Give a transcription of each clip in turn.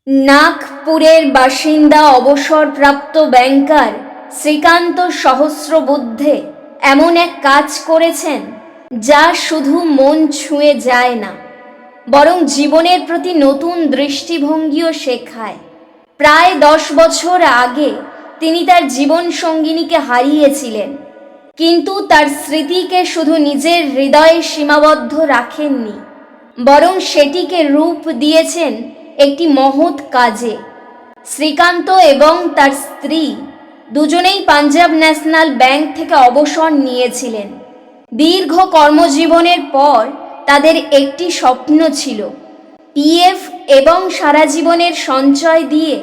নাগপুরের বাসিন্দা অবসরপ্রাপ্ত ব্যাংকার শ্রীকান্ত সহস্রবুদ্ধে এমন এক কাজ করেছেন যা শুধু মন ছুঁয়ে যায় না, বরং জীবনের প্রতি নতুন দৃষ্টিভঙ্গিও শেখায়। প্রায় 10 বছর আগে তিনি তার জীবন সঙ্গিনীকে হারিয়েছিলেন, কিন্তু তার স্মৃতিকে শুধু নিজের হৃদয়ে সীমাবদ্ধ রাখেননি, বরং সেটিকে রূপ দিয়েছেন একটি মহৎ কাজে। শ্রীকান্ত এবং তার স্ত্রী দুজনেই পাঞ্জাব ন্যাশনাল ব্যাংক থেকে অবসর নিয়েছিলেন। দীর্ঘ কর্মজীবনের পর তাদের একটি স্বপ্ন ছিল, পিএফ এবং সারা জীবনের সঞ্চয় দিয়ে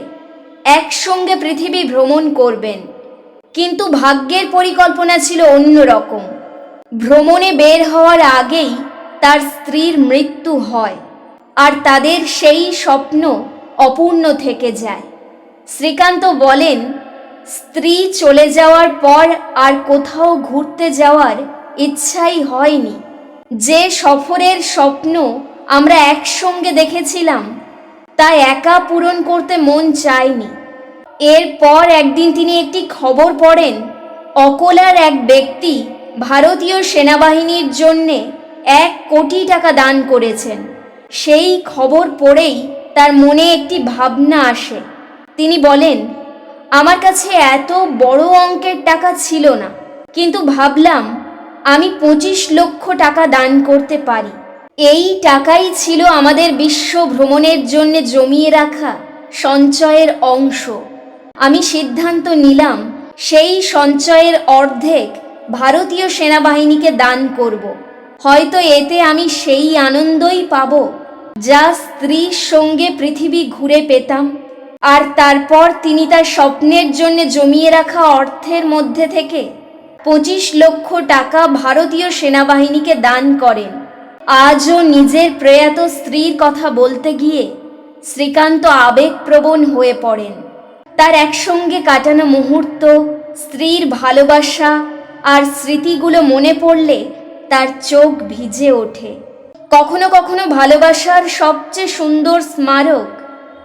একসঙ্গে পৃথিবী ভ্রমণ করবেন। কিন্তু ভাগ্যের পরিকল্পনা ছিল অন্যরকম। ভ্রমণে বের হওয়ার আগেই তার স্ত্রীর মৃত্যু হয়, আর তাদের সেই স্বপ্ন অপূর্ণ থেকে যায়। শ্রীকান্ত বলেন, স্ত্রী চলে যাওয়ার পর আর কোথাও ঘুরতে যাওয়ার ইচ্ছাই হয়নি। যে সফরের স্বপ্ন আমরা একসঙ্গে দেখেছিলাম তা একা পূরণ করতে মন চায়নি। এরপর একদিন তিনি একটি খবর পড়েন, অকোলার এক ব্যক্তি ভারতীয় সেনাবাহিনীর জন্যে 1 কোটি টাকা দান করেছেন। সেই খবর পড়েই তার মনে একটি ভাবনা আসে। তিনি বলেন, আমার কাছে এত বড় অঙ্কের টাকা ছিল না, কিন্তু ভাবলাম আমি 25 লক্ষ টাকা দান করতে পারি। এই টাকাই ছিল আমাদের বিশ্ব ভ্রমণের জন্য জমিয়ে রাখা সঞ্চয়ের অংশ। আমি সিদ্ধান্ত নিলাম সেই সঞ্চয়ের অর্ধেক ভারতীয় সেনাবাহিনীকে দান করব। হয়তো এতে আমি সেই আনন্দই পাব যা স্ত্রীর সঙ্গে পৃথিবী ঘুরে পেতাম। আর তারপর তিনি তার স্বপ্নের জন্য জমিয়ে রাখা অর্থের মধ্যে থেকে 25 লক্ষ টাকা ভারতীয় সেনাবাহিনীকে দান করেন। আজও নিজের প্রয়াত স্ত্রীর কথা বলতে গিয়ে শ্রীকান্ত আবেগপ্রবণ হয়ে পড়েন। তার একসঙ্গে কাটানো মুহূর্ত, স্ত্রীর ভালোবাসা আর স্মৃতিগুলো মনে পড়লে তার চোখ ভিজে ওঠে। কখনো কখনো ভালোবাসার সবচেয়ে সুন্দর স্মারক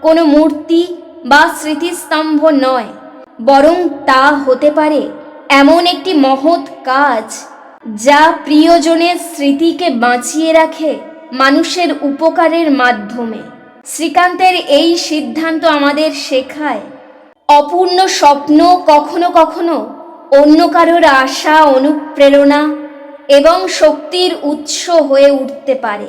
কোনো মূর্তি বা স্মৃতিস্তম্ভ নয়, বরং তা হতে পারে এমন একটি মহৎ কাজ যা প্রিয়জনের স্মৃতিকে বাঁচিয়ে রাখে মানুষের উপকারের মাধ্যমে। শ্রীকান্তের এই সিদ্ধান্ত আমাদের শেখায়, অপূর্ণ স্বপ্ন কখনো কখনো অন্য কারোর আশা, অনুপ্রেরণা এবং শক্তির উৎস হয়ে উঠতে পারে।